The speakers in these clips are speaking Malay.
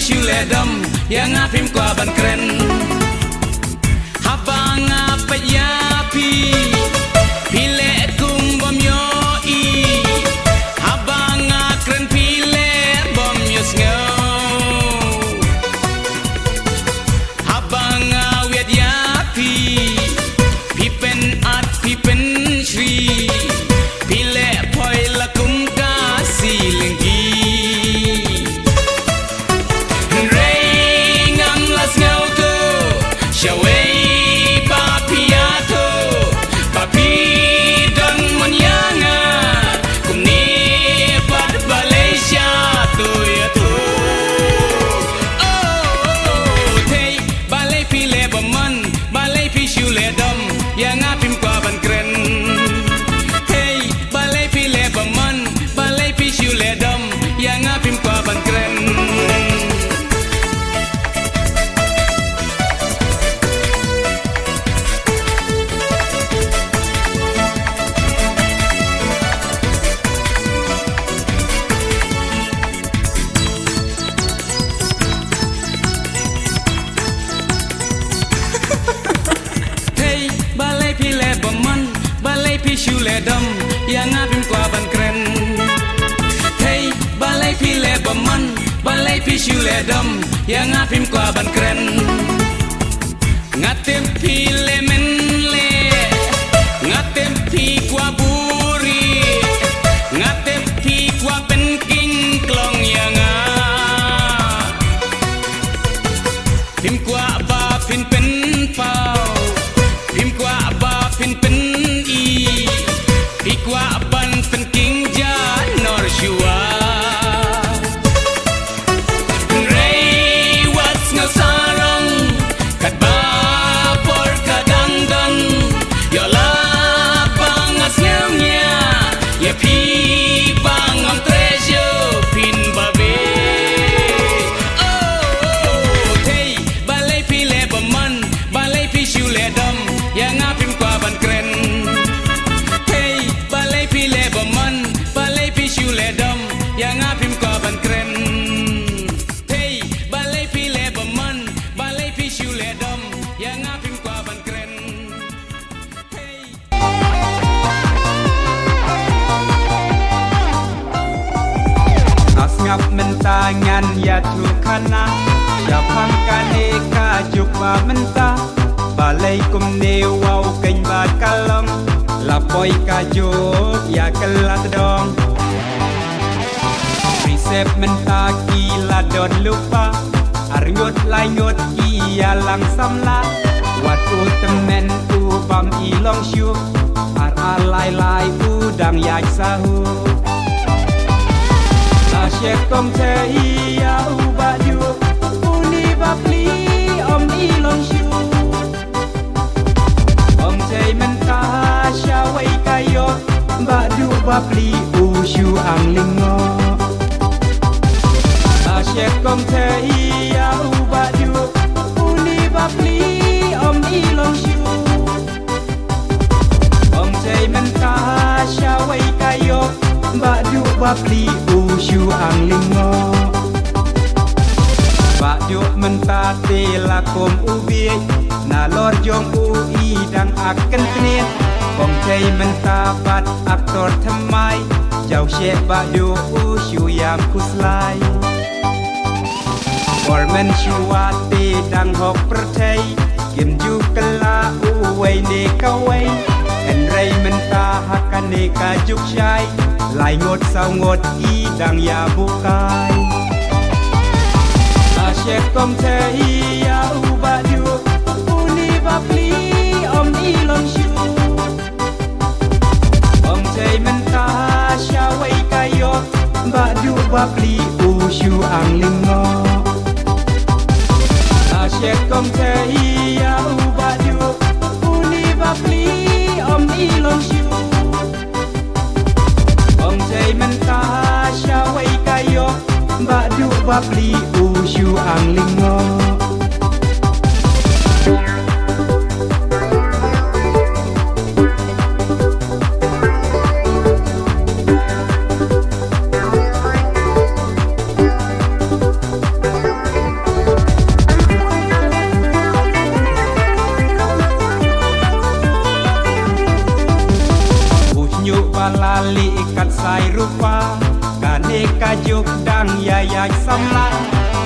shuledam yang apim kwa ban kren habang apa yapi pile kum bom yo I habang kren pile bom yo sngau habang wet yapi pipen at pipen shri pile poi la kum kasi lenggi Shaway papiato papi dan manyanga kumni pad Malaysia tu ya tu oh hey balai pile baman balai pisu ledam yang apim kwa ban kren hey balai pile baman balai pisu ledam yang apim kwa ban kren Shuledam yang apim kwa ban kren hey balai pile baman balai pi shuledam yang apim kwa ban kren ngatem pile menle ngatem pi kwa buri ngatem pi kwa penking klong yang pim kwa ba pin pen pau pim kwa ba pin pen Pikwa ban penking jan nor shua Rei wats ngau sarang kat ba por kadangdang yola bangas ngaunya ye pi bangam treasure pin babe oh hey balai pile baman balai pi shuledam yang apim kwa ban kren pile baman balai pi shuledam yang apim kwa ban kren hey balai pile baman balai pi shuledam yang apim kwa ban kren hey asngap mentangan ya tukana ya pangkane ka jukwa menta balai kum ne wau keng ba kalong lapoi kajuk ya kelat dong Resep mentaki ladon lupa Arngut langut ia langsam lah Watu temen ubam ilong syuk Ar alai-lai udang yak sahu Asyik kong te ia ubak juk Uni bapli om ilong syuk Om te mentah Shaway kayo badu bapli usyu ang lingo Asyik kong te iya ubadu uni bapli om ilong syu Om te mentah shaway kayo badu bapli usyu ang lingo Badu mentah telakom ubi nalor jong ui dang akan tenit Kong chay mentapat aktor thamai Jau syek badu usyu yam kuslai Gormen syuwati dang hok percay Gim ju kela uway ne kaway Enray mentahakan ne kajuk syai Lai ngot saw ngot I dang ya bukai Asyek kong chay ya ubadu Uni bapli om ilong syu Jai mentah syaway kayo badu bapli usyu ang lingo Asyik kong te iya ubadu uni bapli om ilong syu Om jai mentah syaway kayo badu bapli usyu ang lingo balik ikat sai rupa kan kajuk dang ya samla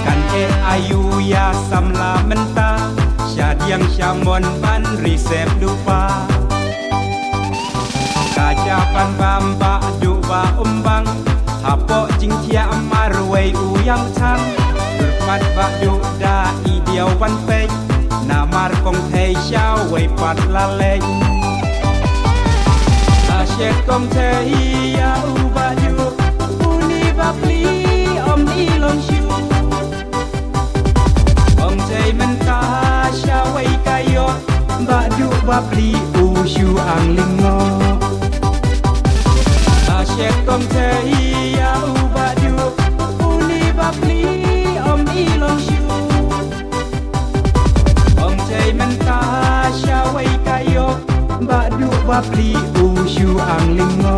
kan ayu ya samla menta syadiang syamon ban resep dupa kajaban bamba duba umbang hapok jing tia marwei uyang chang berpat ba du da ideal ban pek namar kong thei xiao wei pat la leng Syek kong thei ya uba du uni ba pli om ni long shu kong thei menta sha wei kayo ba du ba pli u shu ang lingo Syek kong thei ya uba du uni ba pli om ni long shu kong thei menta sha wei kayo ba du ba pli u shu ang lingo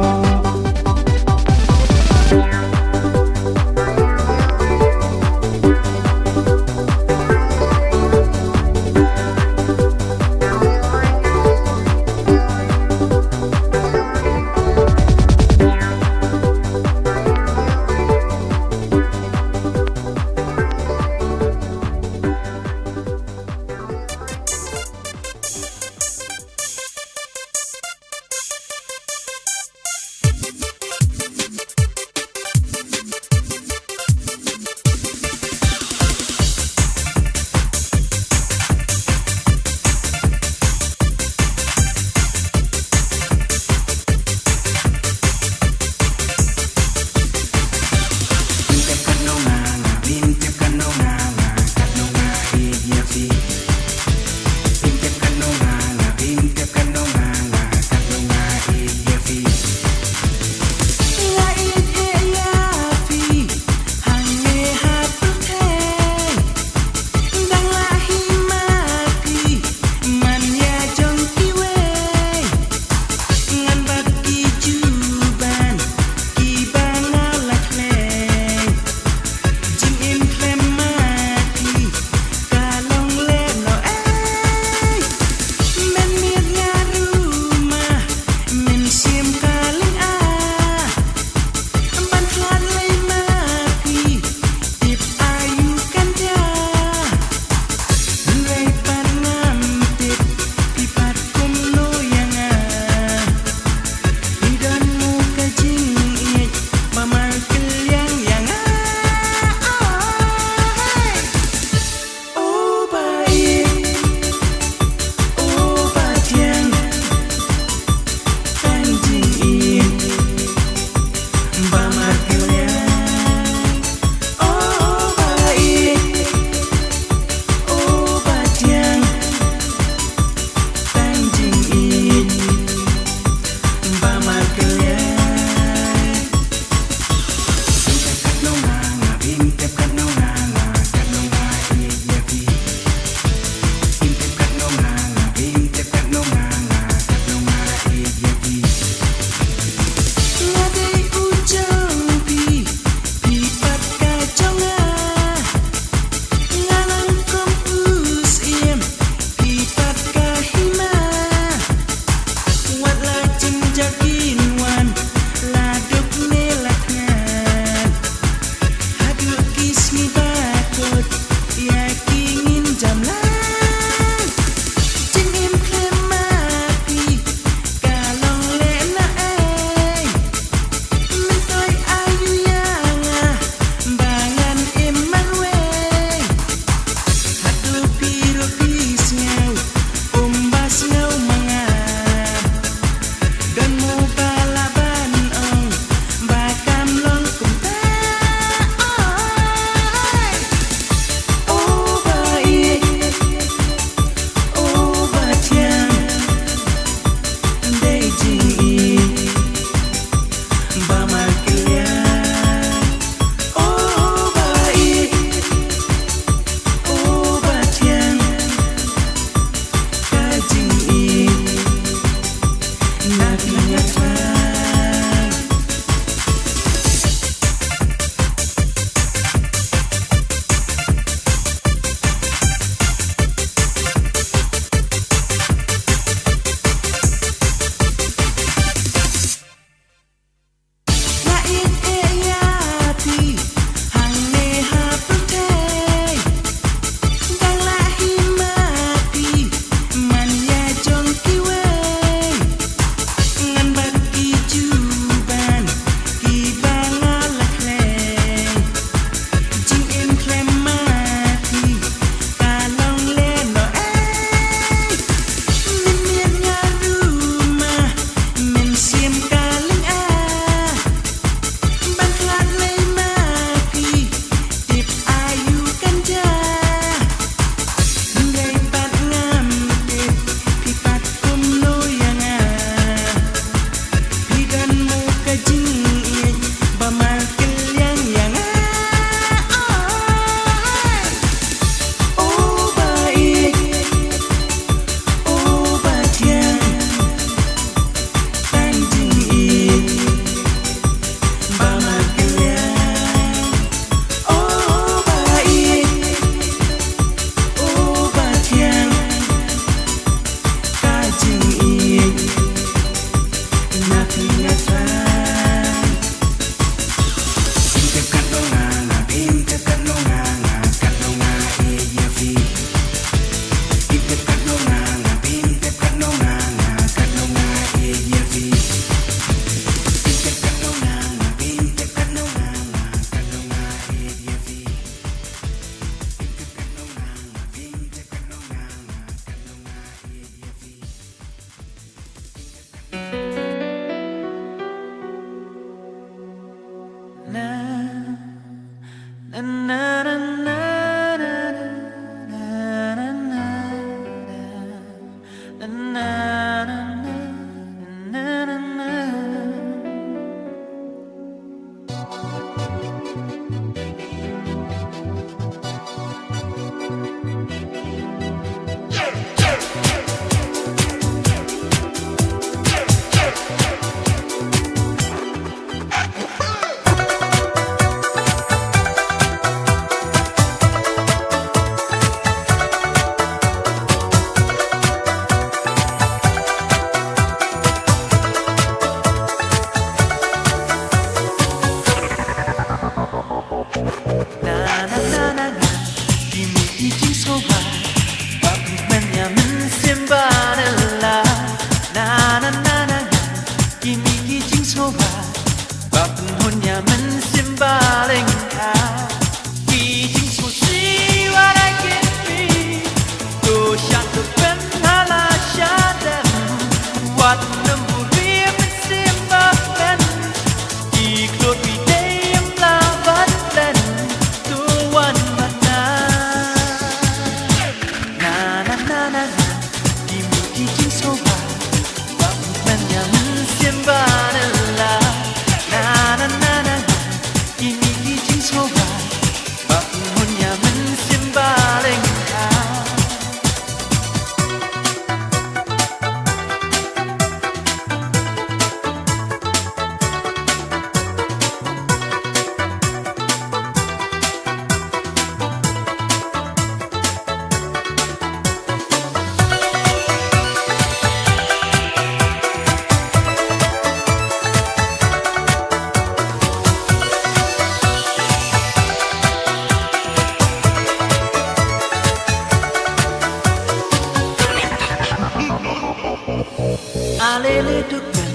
Alele dukan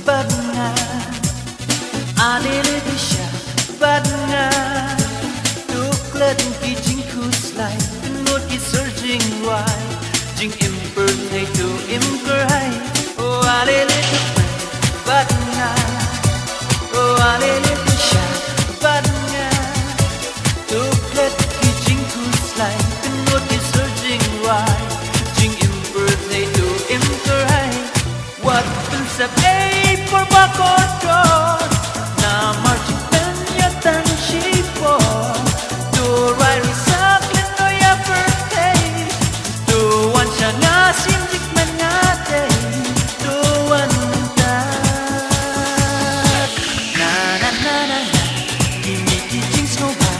badnga, alele disha badnga. Tuklet ki jing kuslai, not ki surging wai, jing impersonate to imperai. Oh alele dukan badnga, oh alele disha badnga. Tuklet ki jing kuslai, not ki surging wai, jing impersonate to imperai. What will say for bakotron na marching penya tan shipo to right recycling no ya birthday to one shanga simjik manate to one that na na na na na kimi kijing soba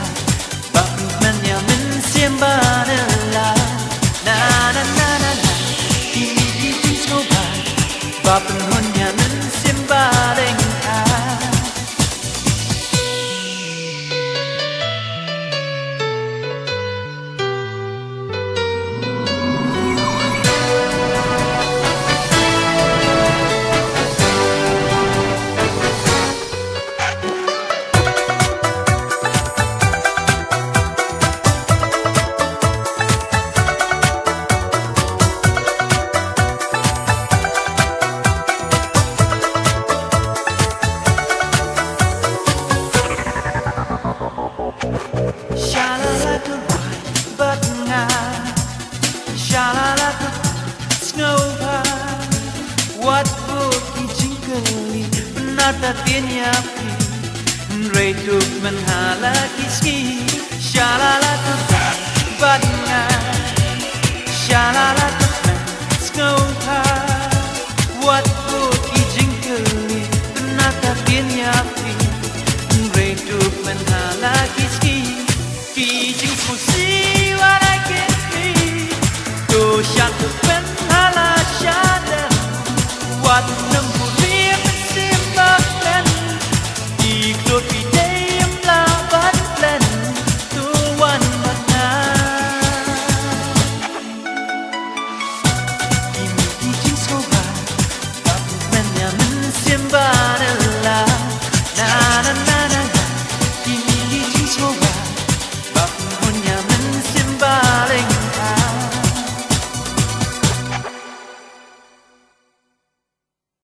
bakun menya men siamba la na na na na na kimi kijing soba Bapen hunya men simbaling Shalala to ride, but not Shalala to snow high. What book jingkali penata tinya pi Ray to menhala kiski Shalala to